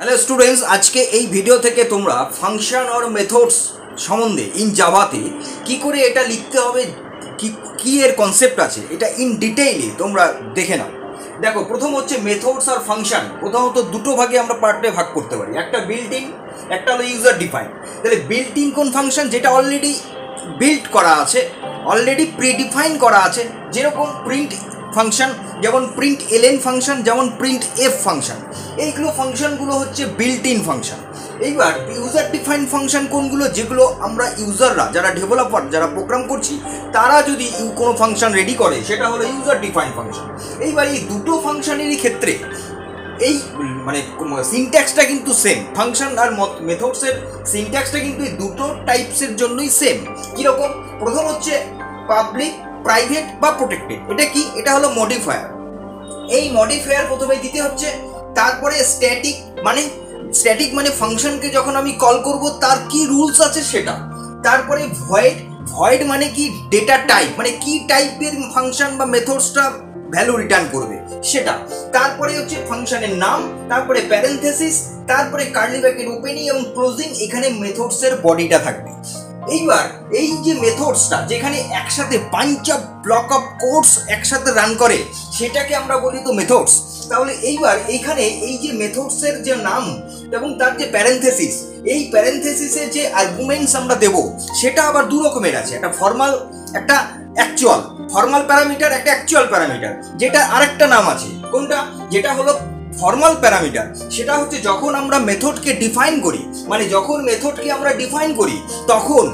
Hello students, আজকে এই video থেকে তোমরা ফাংশন আর মেথডস সম্বন্ধে ইন জাভাতে কি করে এটা লিখতে হবে, কি এর কনসেপ্ট আছে, এটা ইন ডিটেইলে তোমরা দেখে নাও। দেখো, প্রথম হচ্ছে মেথডস আর ফাংশন। প্রথমত দুটো ভাগে আমরা পার্টে ভাগ করতে পারি, একটা বিল্ট ইন, একটা হলো ইউজার ডিফাইন। তাহলে বিল্ট ইন কোন ফাংশন? যেটা অলরেডি বিল্ট করা আছে, অলরেডি প্রিডিফাইন করা আছে, যেরকম প্রিন্ট ফাংশন, যেমন প্রিন্ট এলএন ফাংশন, যেমন প্রিন্ট এফ ফাংশন। এইগুলো ফাংশনগুলো হচ্ছে বিল্ট ইন ফাংশন। এইবার ইউজার ডিফাইন ফাংশন কোনগুলো? যেগুলো আমরা ইউজাররা, যারা ডেভেলপার, যারা প্রোগ্রাম করছি, তারা যদি কোনো ফাংশন রেডি করে, সেটা হলো ইউজার ডিফাইন ফাংশন। এইবার এই দুটো ফাংশনেরই ক্ষেত্রে এই মানে সিনট্যাক্সটা কিন্তু সেম। ফাংশন আর মেথডসের সিনট্যাক্সটা কিন্তু এই দুটো টাইপসের জন্যই সেম। কীরকম? প্রথম হচ্ছে পাবলিক, প্রাইভেট বা প্রোটেক্টেড। এটা কি? এটা হলো মডিফায়ার। এই মডিফায়ার প্রথমে দিতে হচ্ছে। তারপরে স্ট্যাটিক মানে ফাংশনকে যখন আমি কল করব তার কি রুলস আছে সেটা। তারপরে ভয়েড মানে কি? ডেটা টাইপ, মানে কি টাইপের ফাংশন বা মেথডসটা ভ্যালু রিটার্ন করবে সেটা। তারপরে হচ্ছে ফাংশনের নাম, তারপরে প্যারেনথেসিস, তারপরে কার্লি ব্র্যাকেট ওপেনিং এবং ক্লোজিং। এখানে মেথডসের বডিটা থাকবে। এইবার এই যে মেথডসটা যেখানে একসাথে bunch of block of codes একসাথে রান করে, সেটাকে আমরা বলি তো মেথডস। তাহলে এইবার এইখানে এই যে মেথডসের যে নাম এবং তার যে প্যারেনথেসিস, এই প্যারেনথেসিসের যে আর্গুমেন্টস আমরা দেব, সেটা আবার দু রকমের আছে। একটা ফর্মাল, একটা অ্যাকচুয়াল। ফর্মাল প্যারামিটার, একটা অ্যাকচুয়াল প্যারামিটার, যেটা আরেকটা নাম আছে। কোনটা? যেটা হলো ফর্মাল প্যারামিটার। সেটা হচ্ছে যখন আমরা মেথডকে ডিফাইন করি, মানে যখন মেথডকে আমরা ডিফাইন করি, তখন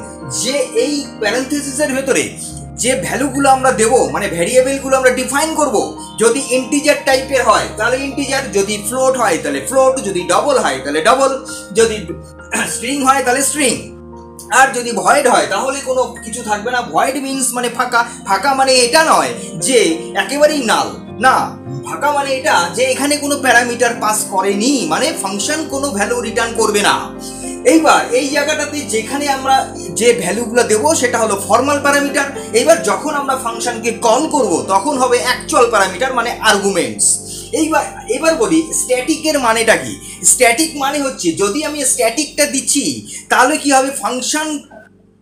যে এই প্যারেনথেসিসের ভেতরে যে ভ্যালুগুলো আমরা দেব, মানে ভ্যারিয়েবলগুলো আমরা ডিফাইন করব, যদি ইন্টিজার টাইপের হয় তাহলে ইন্টিজার, যদি ফ্লোট হয় তাহলে ফ্লোট, যদি ডবল হয় তাহলে ডবল, যদি স্ট্রিং হয় তাহলে স্ট্রিং। আর যদি ভয়েড হয় তাহলে কোনো কিছু থাকবে না। ভয়েড মিনস মানে ফাঁকা। ফাঁকা মানে এটা নয় যে একেবারেই নাল, না। ফাঁকা মানে এটা যে এখানে কোনো প্যারামিটার পাস করেনি, মানে ফাংশন কোনো ভ্যালু রিটার্ন করবে না। এইবার এই জায়গাটাতে যেখানে আমরা যে ভ্যালুগুলো দেবো সেটা হলো ফর্মাল প্যারামিটার। এইবার যখন আমরা ফাংশনকে কল করব তখন হবে অ্যাকচুয়াল প্যারামিটার, মানে আর্গুমেন্টস। এবার বলি স্ট্যাটিকের মানেটা কি। স্ট্যাটিক মানে হচ্ছে যদি আমি স্ট্যাটিকটা দিচ্ছি তাহলে কি হবে? ফাংশন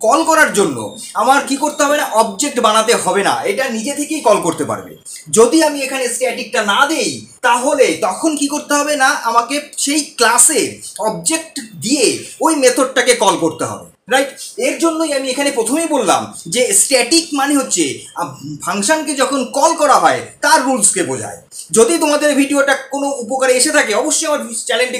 কল করার জন্য আমার কি করতে হবে না? অবজেক্ট বানাতে হবে না, এটা নিজে থেকেই কল করতে পারবে। যদি আমি এখানে স্ট্যাটিকটা না দেই তাহলে তখন কি করতে হবে না? আমাকে সেই ক্লাসে অবজেক্ট দিয়ে ওই মেথডটাকে কল করতে হবে, রাইট? এর জন্যই আমি এখানে প্রথমেই বললাম যে স্ট্যাটিক মানে হচ্ছে ফাংশনকে যখন কল করা হয় তার রুলসকে বোঝায়। যদি তোমাদের ভিডিওটা কোনো উপকারে এসে থাকে, অবশ্যই আমার চ্যানেলটি